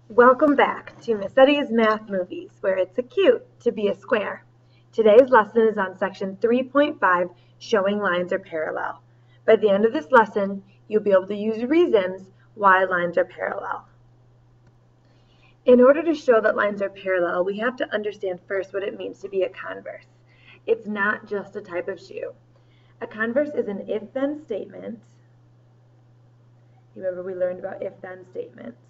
Welcome back to Miss Eddie's Math Movies, where it's a cute to be a square. Today's lesson is on section 3.5, showing lines are parallel. By the end of this lesson, you'll be able to use reasons why lines are parallel. In order to show that lines are parallel, we have to understand first what it means to be a converse. It's not just a type of shoe. A converse is an if-then statement. Remember, we learned about if-then statements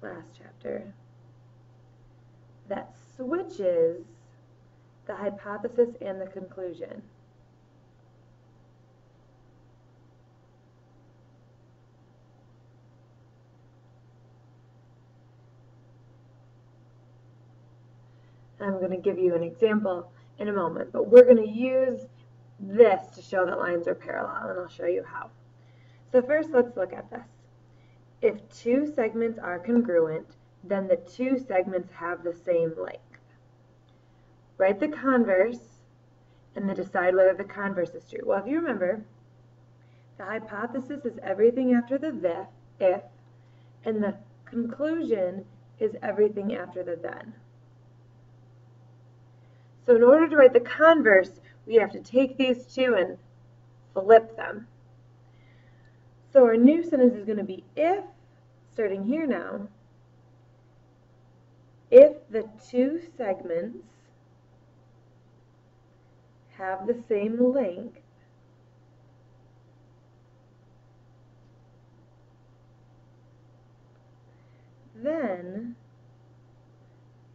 last chapter, that switches the hypothesis and the conclusion. I'm going to give you an example in a moment, but we're going to use this to show that lines are parallel, and I'll show you how. So first, let's look at this. If two segments are congruent, then the two segments have the same length. Write the converse and then decide whether the converse is true. Well, if you remember, the hypothesis is everything after the if, and the conclusion is everything after the then. So in order to write the converse, we have to take these two and flip them. So our new sentence is going to be if, starting here now, if the two segments have the same length, then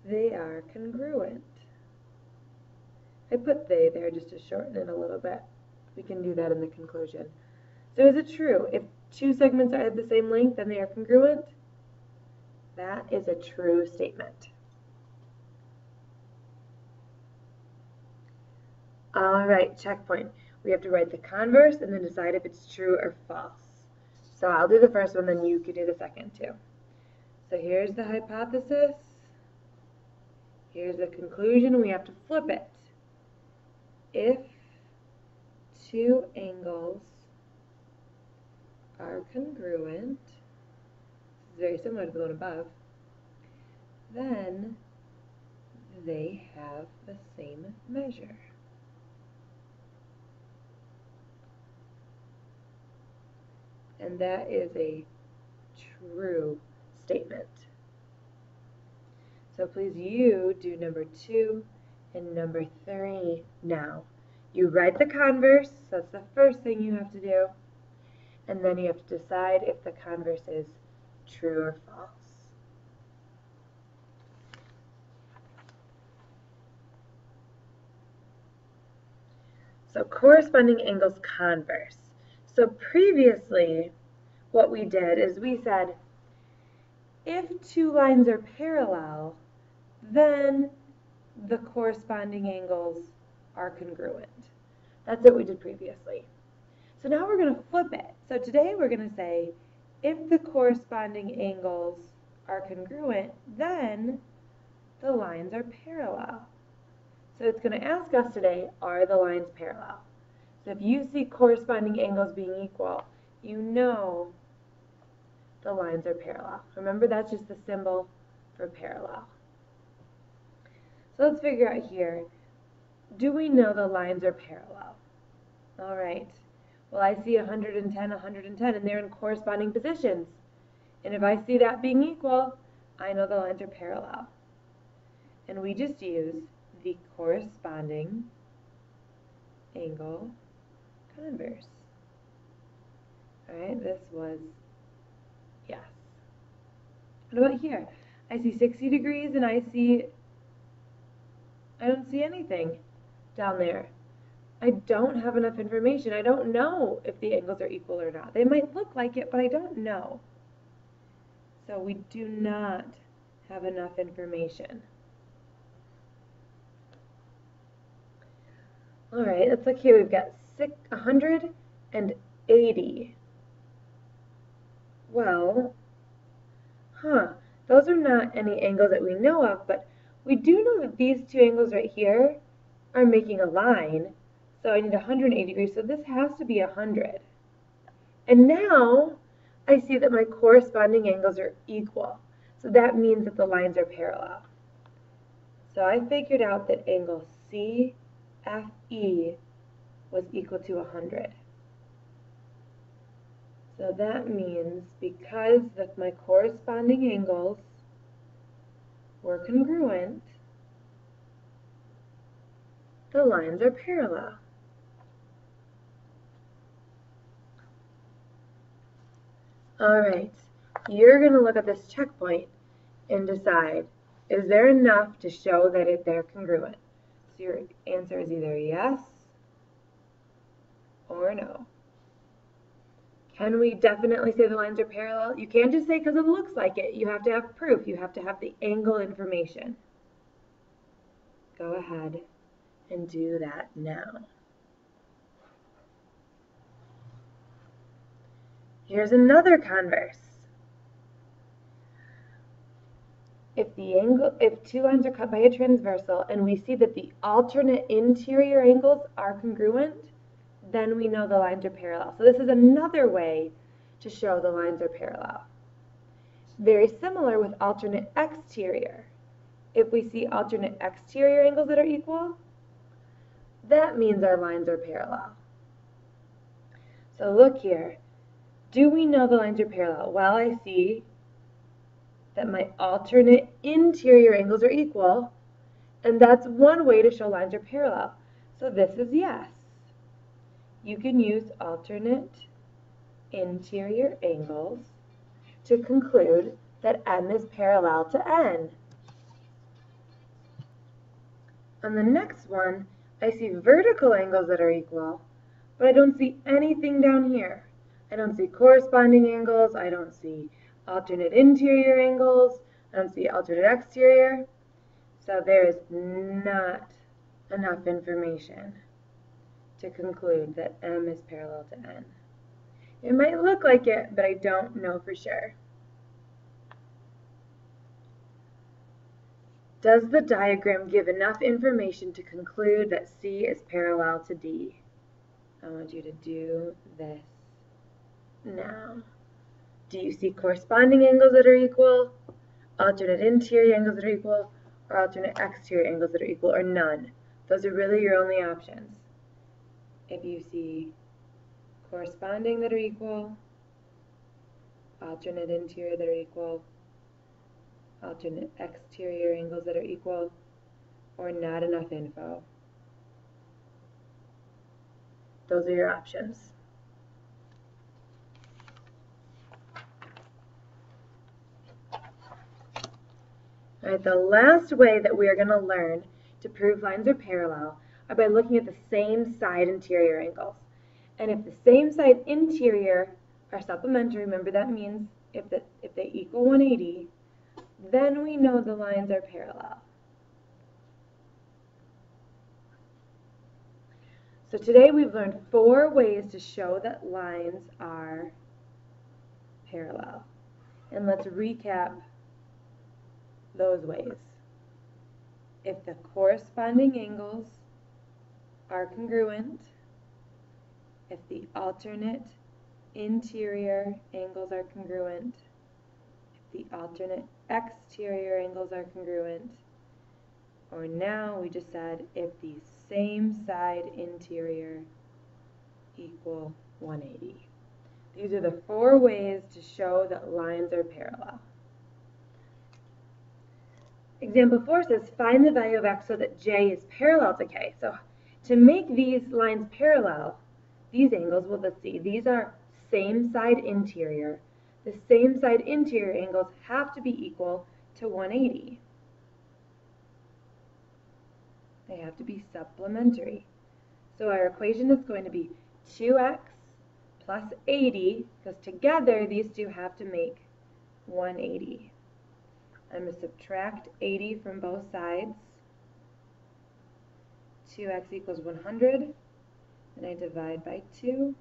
they are congruent. I put they there just to shorten it a little bit. We can do that in the conclusion. So is it true? If two segments are the same length, then they are congruent? That is a true statement. All right, checkpoint. We have to write the converse and then decide if it's true or false. So I'll do the first one, then you could do the second too. So here's the hypothesis. Here's the conclusion. We have to flip it. If two angles are congruent, very similar to the one above, then they have the same measure. And that is a true statement. So please you do number 2 and number 3 now. You write the converse, that's the first thing you have to do, and then you have to decide if the converse is true or false. So corresponding angles converse. So previously, what we did is we said, if two lines are parallel, then the corresponding angles are congruent. That's what we did previously. So now we're going to flip it. So today we're going to say, if the corresponding angles are congruent, then the lines are parallel. So it's going to ask us today, are the lines parallel? So if you see corresponding angles being equal, you know the lines are parallel. Remember, that's just the symbol for parallel. So let's figure out here, do we know the lines are parallel? All right. Well, I see 110, 110, and they're in corresponding positions. And if I see that being equal, I know the lines are parallel. And we just use the corresponding angle converse. All right, this was yes. What about here? I see 60 degrees and I don't see anything down there. I don't have enough information. I don't know if the angles are equal or not. They might look like it, but I don't know. So we do not have enough information. All right, let's look here. We've got 180. Well, those are not any angles that we know of, but we do know that these two angles right here are making a line. So I need 180 degrees, so this has to be 100. And now I see that my corresponding angles are equal. So that means that the lines are parallel. So I figured out that angle CFE was equal to 100. So that means because my corresponding angles were congruent, the lines are parallel. All right, you're going to look at this checkpoint and decide, is there enough to show that they're congruent? So your answer is either yes or no. Can we definitely say the lines are parallel? You can't just say because it looks like it. You have to have proof. You have to have the angle information. Go ahead and do that now. Here's another converse. If two lines are cut by a transversal and we see that the alternate interior angles are congruent, then we know the lines are parallel. So this is another way to show the lines are parallel. Very similar with alternate exterior. If we see alternate exterior angles that are equal, that means our lines are parallel. So look here. Do we know the lines are parallel? Well, I see that my alternate interior angles are equal, and that's one way to show lines are parallel. So this is yes. You can use alternate interior angles to conclude that M is parallel to N. On the next one, I see vertical angles that are equal, but I don't see anything down here. I don't see corresponding angles, I don't see alternate interior angles, I don't see alternate exterior. So there is not enough information to conclude that M is parallel to N. It might look like it, but I don't know for sure. Does the diagram give enough information to conclude that C is parallel to D? I want you to do this now. Do you see corresponding angles that are equal, alternate interior angles that are equal, or alternate exterior angles that are equal, or none? Those are really your only options. If you see corresponding that are equal, alternate interior that are equal, alternate exterior angles that are equal, or not enough info. Those are your options. All right, the last way that we are going to learn to prove lines are parallel are by looking at the same side interior angles. And if the same side interior are supplementary, remember that means if they equal 180, then we know the lines are parallel. So today we've learned 4 ways to show that lines are parallel. And let's recap those ways. If the corresponding angles are congruent, if the alternate interior angles are congruent, if the alternate exterior angles are congruent, or now we just said if the same side interior equal 180. These are the 4 ways to show that lines are parallel. Example 4 says, find the value of x so that j is parallel to k. So to make these lines parallel, these angles, well, let's see, these are same side interior. The same side interior angles have to be equal to 180. They have to be supplementary. So our equation is going to be 2x plus 80, because together these two have to make 180. I'm going to subtract 80 from both sides. 2x equals 100, and I divide by 2.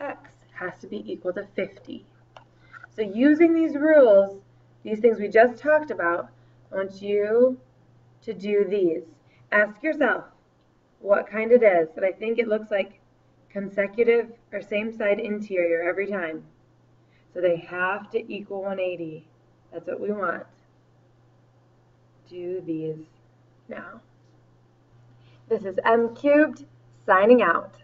X has to be equal to 50. So using these rules, these things we just talked about, I want you to do these. Ask yourself what kind it is, but I think it looks like consecutive or same side interior every time. So they have to equal 180. That's what we want. Do these now. This is M Cubed signing out.